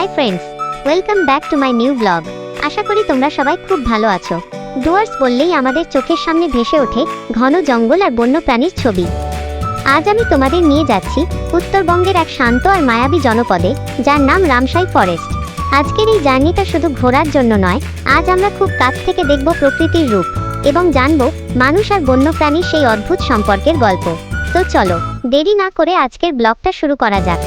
High friends, welcome back to my new blog. আশা করি তোমরা সবাই খুব ভালো আছো। ডুয়ার্স বললেই আমাদের চোখের সামনে ভেসে ওঠে ঘন জঙ্গল আর বন্য প্রাণীর ছবি। আজ আমি তোমাদের নিয়ে যাচ্ছি উত্তরবঙ্গের এক শান্ত আর মায়াবী জনপদে, যার নাম রামসাই ফরেস্ট। আজকের এই জার্নিটা শুধু ঘোরার জন্য নয়, আজ আমরা খুব কাছ থেকে দেখব প্রকৃতির রূপ এবং জানব মানুষ আর বন্যপ্রাণীর সেই অদ্ভুত সম্পর্কের গল্প। তো চলো দেরি না করে আজকের ব্লগটা শুরু করা যাক।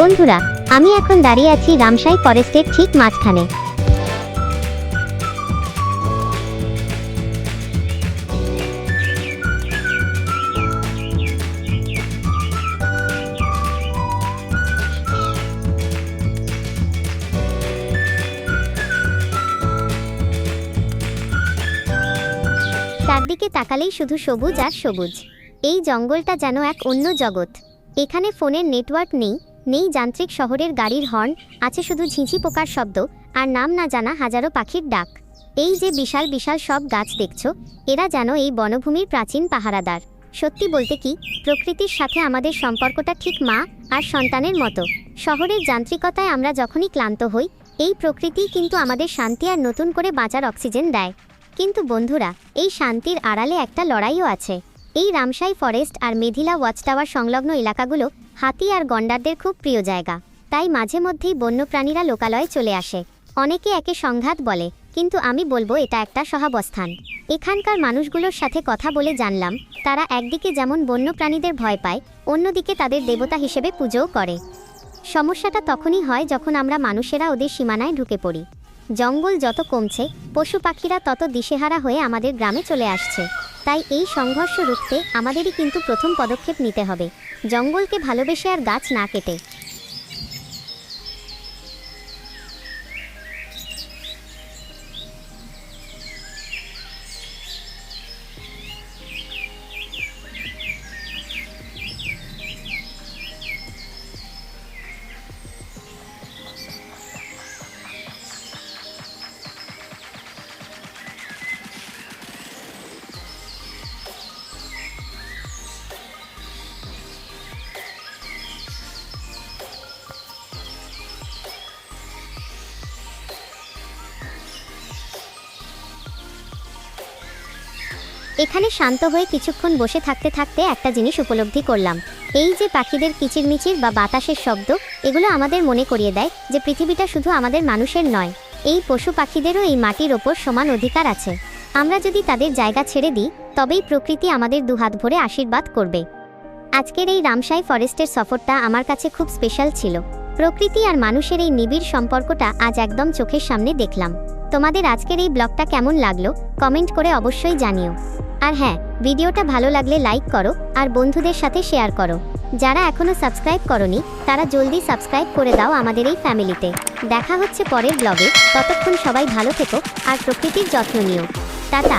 বন্ধুরা, আমি এখন দাঁড়িয়ে আছি রামসাই ফরেস্টের ঠিক মাঝখানে। চারদিকে তাকালেই শুধু সবুজ আর সবুজ। এই জঙ্গলটা যেন এক অন্য জগৎ। এখানে ফোনের নেটওয়ার্ক নেই যান্ত্রিক শহরের গাড়ির হর্ন, আছে শুধু ঝিঁঝি পোকার শব্দ আর নাম না জানা হাজারো পাখির ডাক। এই যে বিশাল বিশাল সব গাছ দেখছো, এরা যেন এই বনভূমির প্রাচীন পাহারাদার। সত্যি বলতে কি, প্রকৃতির সাথে আমাদের সম্পর্কটা ঠিক মা আর সন্তানের মতো। শহরের যান্ত্রিকতায় আমরা যখনই ক্লান্ত হই, এই প্রকৃতিই কিন্তু আমাদের শান্তি আর নতুন করে বাঁচার অক্সিজেন দেয়। কিন্তু বন্ধুরা, এই শান্তির আড়ালে একটা লড়াইও আছে। এই রামসাই ফরেস্ট আর মেধিলা ওয়াচ টাওয়ার সংলগ্ন এলাকাগুলো হাতি আর গন্ডারদের খুব প্রিয় জায়গা। তাই মাঝে মধ্যেই বন্যপ্রাণীরা লোকালয়ে চলে আসে। অনেকে একে সংঘাত বলে, কিন্তু আমি বলবো এটা একটা সহাবস্থান। এখানকার মানুষগুলোর সাথে কথা বলে জানলাম, তারা একদিকে যেমন বন্যপ্রাণীদের ভয় পায়, অন্যদিকে তাদের দেবতা হিসেবে পুজোও করে। সমস্যাটা তখনই হয় যখন আমরা মানুষেরা ওদের সীমানায় ঢুকে পড়ি। জঙ্গল যত কমছে, পশু পাখিরা তত দিশেহারা হয়ে আমাদের গ্রামে চলে আসছে। তাই এই সংঘর্ষ রুখতে আমাদেরই কিন্তু প্রথম পদক্ষেপ নিতে হবে, জঙ্গলকে ভালোবেসে আর গাছ না কেটে। এখানে শান্ত হয়ে কিছুক্ষণ বসে থাকতে থাকতে একটা জিনিস উপলব্ধি করলাম। এই যে পাখিদের কিচিরমিচির বা বাতাসের শব্দ, এগুলো আমাদের মনে করিয়ে দেয় যে পৃথিবীটা শুধু আমাদের মানুষের নয়, এই পশু পাখিদেরও এই মাটির ওপর সমান অধিকার আছে। আমরা যদি তাদের জায়গা ছেড়ে দিই, তবেই প্রকৃতি আমাদের দুহাত ভরে আশীর্বাদ করবে। আজকের এই রামসাই ফরেস্টের সফরটা আমার কাছে খুব স্পেশাল ছিল। প্রকৃতি আর মানুষের এই নিবিড় সম্পর্কটা আজ একদম চোখের সামনে দেখলাম। তোমাদের আজকের এই ব্লগটা কেমন লাগলো কমেন্ট করে অবশ্যই জানিও। আর হ্যাঁ, ভিডিওটা ভালো লাগলে লাইক করো আর বন্ধুদের সাথে শেয়ার করো। যারা এখনো সাবস্ক্রাইব করোনি, তারা জলদি সাবস্ক্রাইব করে দাও আমাদের এই ফ্যামিলিতে। দেখা হচ্ছে পরের ব্লগে, ততক্ষণ সবাই ভালো থেকো আর প্রকৃতির যত্ন নিও। টাটা।